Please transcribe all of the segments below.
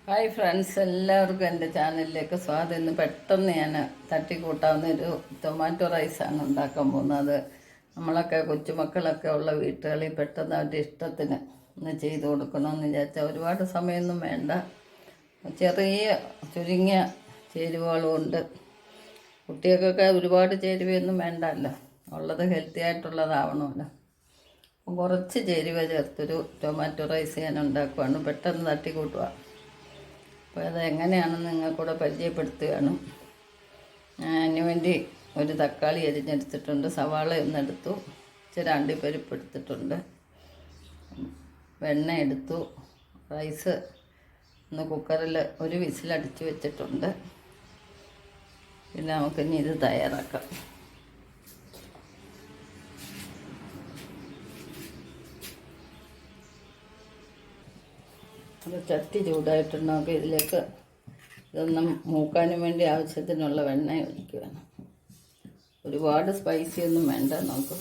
Hi friends, എല്ലാവർക്കും എൻ്റെ ചാനലിലേക്ക് സ്വാഗതം. ഇന്ന് പെട്ടെന്ന് ഞാൻ തട്ടിക്കൂട്ടാവുന്നൊരു ടൊമാറ്റോ റൈസാണ് ഉണ്ടാക്കാൻ പോകുന്നത്. നമ്മളൊക്കെ കൊച്ചുമക്കളൊക്കെ ഉള്ള വീട്ടുകളിൽ പെട്ടെന്ന് അവരുടെ ഇഷ്ടത്തിന് ഒന്ന് ചെയ്ത് കൊടുക്കണമെന്ന് വിചാരിച്ചാൽ ഒരുപാട് സമയമൊന്നും വേണ്ട. ചെറിയ ചുരുങ്ങിയ ചേരുവകളും ഉണ്ട്. കുട്ടികൾക്കൊക്കെ ഒരുപാട് ചേരുവയൊന്നും വേണ്ടല്ലോ, ഉള്ളത് ഹെൽത്തി ആയിട്ടുള്ളതാവണമല്ലോ. കുറച്ച് ചേരുവ ചേർത്തൊരു ടൊമാറ്റോ റൈസ് ഞാൻ ഉണ്ടാക്കുവാണ്. പെട്ടെന്ന് തട്ടിക്കൂട്ടുക. അപ്പോൾ അത് എങ്ങനെയാണെന്ന് നിങ്ങൾക്കൂടെ പരിചയപ്പെടുത്തുകയാണ്. അതിന് വേണ്ടി ഒരു തക്കാളി അരിഞ്ഞെടുത്തിട്ടുണ്ട്, സവാള ഒന്നെടുത്തു, ഇച്ചിരി അണ്ടിപ്പരിപ്പ് എടുത്തിട്ടുണ്ട്, വെണ്ണ എടുത്തു, റൈസ് ഒന്ന് കുക്കറിൽ ഒരു വിസിലടിച്ച് വെച്ചിട്ടുണ്ട്. പിന്നെ നമുക്കിനി ഇത് തയ്യാറാക്കാം. അപ്പോൾ ചട്ടി ചൂടായിട്ടുണ്ടെങ്കിൽ ഇതിലേക്ക് ഇതൊന്നും മൂക്കാനും വേണ്ടി ആവശ്യത്തിനുള്ള വെണ്ണ ഒഴിക്കുകയാണ്. ഒരുപാട് സ്പൈസി ഒന്നും വേണ്ട. നമുക്ക്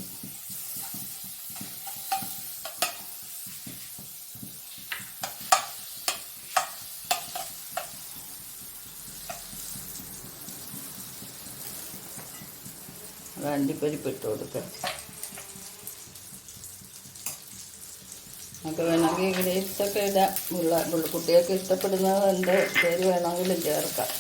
അണ്ടിപ്പരിപ്പ് ഇട്ട് കൊടുക്കാം. നമുക്ക് വേണമെങ്കിൽ ഗ്രേപ്സൊക്കെ ഇടാം. കുട്ടികൾക്ക് ഇഷ്ടപ്പെടുന്നത് എന്ത് പേര് വേണമെങ്കിലും ചേർക്കാം.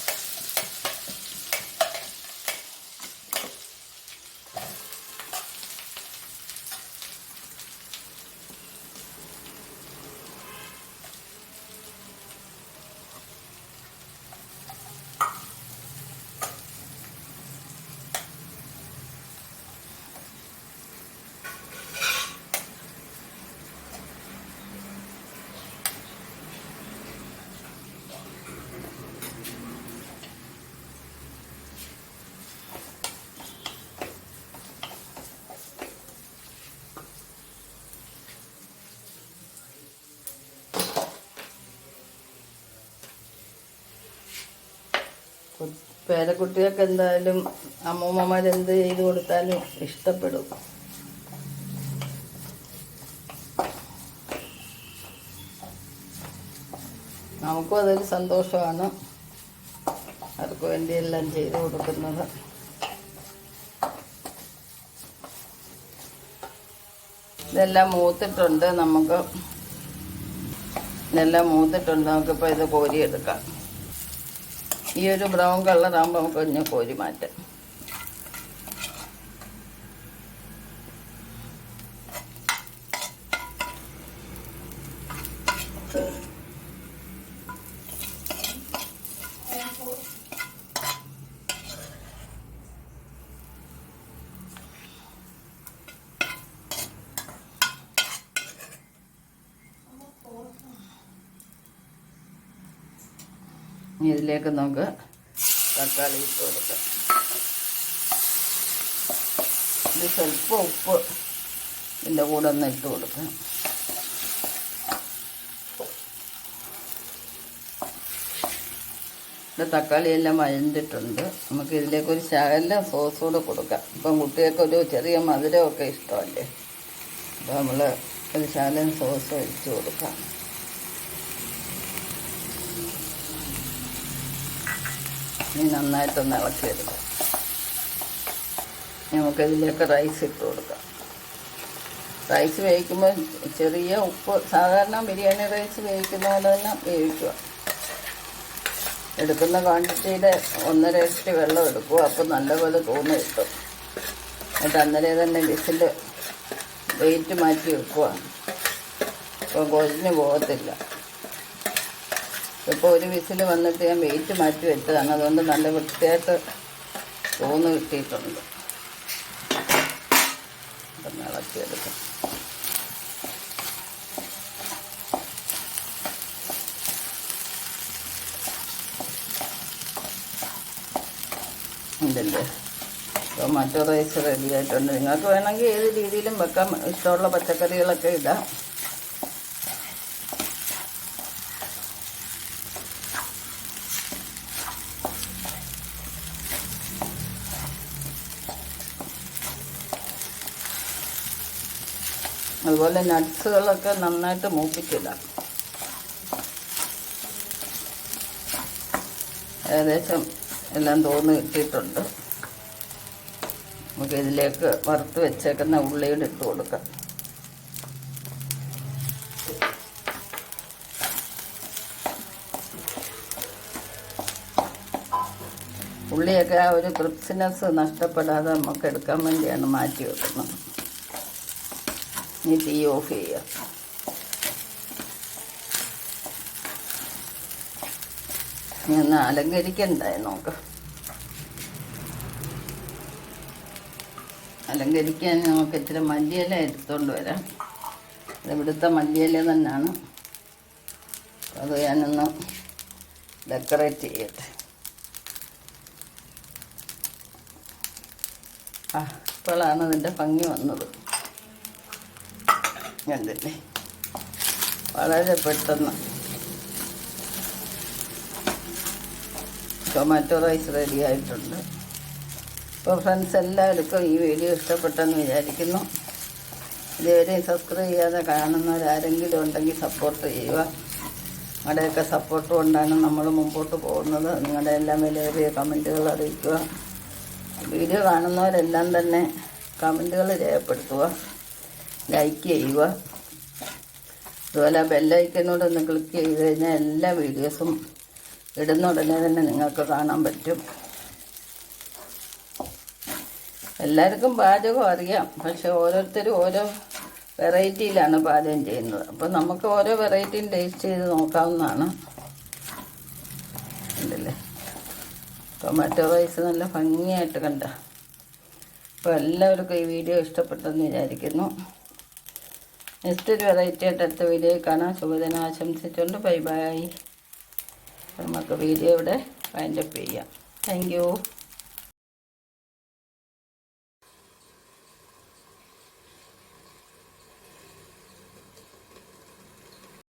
പേരക്കുട്ടികൾക്ക് എന്തായാലും അമ്മൂമ്മമാരെന്ത് ചെയ്ത് കൊടുത്താലും ഇഷ്ടപ്പെടും. നമുക്കും അതൊരു സന്തോഷമാണ്, അവർക്ക് വേണ്ടിയെല്ലാം ചെയ്ത് കൊടുക്കുന്നത്. ഇതെല്ലാം മൂത്തിട്ടുണ്ട്. നമുക്കിപ്പോൾ ഇത് കോരിയെടുക്കാം. ഈ ഒരു ബ്രൗൺ കളറാകുമ്പോൾ നമുക്ക് ഒന്ന് കോരി മാറ്റാം. ഇതിലേക്ക് നമുക്ക് തക്കാളി ഇട്ട് കൊടുക്കാം. ഇത് സ്വല്പം ഉപ്പ് ഇതിൻ്റെ കൂടെ ഒന്ന് ഇട്ട് കൊടുക്കാം. ഇത് തക്കാളിയെല്ലാം വഴണ്ടിട്ടുണ്ട്. നമുക്ക് ഇതിലേക്കൊരു ശകലം സോസ് കൂടെ കൊടുക്കാം. ഇപ്പം കുട്ടികൾക്കൊരു ചെറിയ മധുരമൊക്കെ ഇഷ്ടമല്ലേ, അപ്പോൾ നമ്മൾ ഒരു ശകലം സോസ് ഒഴിച്ച് കൊടുക്കാം. ഇനി നന്നായിട്ടൊന്ന് ഇളക്കിയെടുക്കാം. നമുക്കിതിലേക്ക് റൈസ് ഇട്ട് കൊടുക്കാം. റൈസ് വേവിക്കുമ്പോൾ ചെറിയ ഉപ്പ്, സാധാരണ ബിരിയാണി റൈസ് വേവിക്കുന്ന പോലെ തന്നെ വേവിക്കുക. എടുക്കുന്ന ക്വാണ്ടിറ്റിയുടെ 1.5 ഇരട്ടി വെള്ളം എടുക്കുക. അപ്പോൾ നല്ലപോലെ തോന്നി കിട്ടും. എന്നിട്ട് അന്നേരം തന്നെ വിസിൽ വെയിറ്റ് മാറ്റി വെക്കുക. അപ്പോൾ കൊഴിഞ്ഞ് പോകത്തില്ല. ഇപ്പോൾ ഒരു വിസിൽ വന്നിട്ട് ഞാൻ വെയിറ്റ് മാറ്റി വെച്ചതാണ്, അതുകൊണ്ട് നല്ല വൃത്തിയായിട്ട് തോന്ന് കിട്ടിയിട്ടുണ്ട്. അപ്പം ഇളക്കിയെടുക്കാം. ഇതല്ലേ ടൊമാറ്റോ റൈസ് റെഡി ആയിട്ടുണ്ട്. നിങ്ങൾക്ക് വേണമെങ്കിൽ ഏത് രീതിയിലും വെക്കാം. ഇഷ്ടമുള്ള പച്ചക്കറികളൊക്കെ ഇടാം. അതുപോലെ നട്ട്സുകളൊക്കെ നന്നായിട്ട് മൂപ്പിച്ചിടാം. ഏകദേശം എല്ലാം തോന്ന് കിട്ടിയിട്ടുണ്ട്. നമുക്ക് ഇതിലേക്ക് വറുത്ത് വെച്ചേക്കുന്ന ഉള്ളിയുടെ ഇട്ട് കൊടുക്കാം. ഉള്ളിയൊക്കെ ആ ഒരു ക്രിസ്പിനെസ് നഷ്ടപ്പെടാതെ നമുക്ക് എടുക്കാൻ വേണ്ടിയാണ് മാറ്റി വെക്കുന്നത്. ഇനി തീ ഓഫ് ചെയ്യാം. ഇനി ഒന്ന് അലങ്കരിക്കണ്ടായി നോക്കാം. അലങ്കരിക്കാൻ നമുക്ക് ഇച്ചിരി മല്ലിയില എടുത്തുകൊണ്ട് വരാം. ഇവിടുത്തെ മല്ലിയില തന്നെയാണ്. അത് ഞാനൊന്ന് ഡെക്കറേറ്റ് ചെയ്യട്ടെ. ഇപ്പോഴാണ് ഇതിൻ്റെ ഭംഗി വന്നത്. കണ്ടില്ലേ, വളരെ പെട്ടെന്ന് ടൊമാറ്റോ റൈസ് റെഡി ആയിട്ടുണ്ട്. അപ്പോൾ ഫ്രണ്ട്സ്, എല്ലാവർക്കും ഈ വീഡിയോ ഇഷ്ടപ്പെട്ടെന്ന് വിചാരിക്കുന്നു. ഇതുവരെ സബ്സ്ക്രൈബ് ചെയ്യാതെ കാണുന്നവരാരെങ്കിലും ഉണ്ടെങ്കിൽ സപ്പോർട്ട് ചെയ്യുക. നിങ്ങളുടെയൊക്കെ സപ്പോർട്ട് കൊണ്ടാണ് നമ്മൾ മുമ്പോട്ട് പോകുന്നത്. നിങ്ങളുടെ എല്ലാം വിലയേറിയ കമൻറ്റുകൾ അറിയിക്കുക. വീഡിയോ കാണുന്നവരെല്ലാം തന്നെ കമൻറ്റുകൾ രേഖപ്പെടുത്തുക, ലൈക്ക് ചെയ്യുക. അതുപോലെ ബെല്ലൈക്കനോട് ഒന്ന് ക്ലിക്ക് ചെയ്ത് കഴിഞ്ഞാൽ എല്ലാ വീഡിയോസും ഇടുന്ന ഉടനെ തന്നെ നിങ്ങൾക്ക് കാണാൻ പറ്റും. എല്ലാവർക്കും പാചകം അറിയാം, പക്ഷെ ഓരോരുത്തരും ഓരോ വെറൈറ്റിയിലാണ് പാചകം ചെയ്യുന്നത്. അപ്പോൾ നമുക്ക് ഓരോ വെറൈറ്റിയും ടേസ്റ്റ് ചെയ്ത് നോക്കാവുന്നതാണ്. ഉണ്ടല്ലേ, ടൊമാറ്റോ റൈസ് നല്ല ഭംഗിയായിട്ട് കണ്ട. അപ്പോൾ എല്ലാവർക്കും ഈ വീഡിയോ ഇഷ്ടപ്പെട്ടെന്ന് വിചാരിക്കുന്നു. നെക്സ്റ്റ് ഒരു വെറൈറ്റി ആയിട്ട് അടുത്ത വീഡിയോയിൽ കാണാം. ശുഭദിനം ആശംസിച്ചുകൊണ്ട് ബൈ ബൈ. നമുക്ക് വീഡിയോ ഇവിടെ വൈൻഡപ്പ് ചെയ്യാം. Thank you.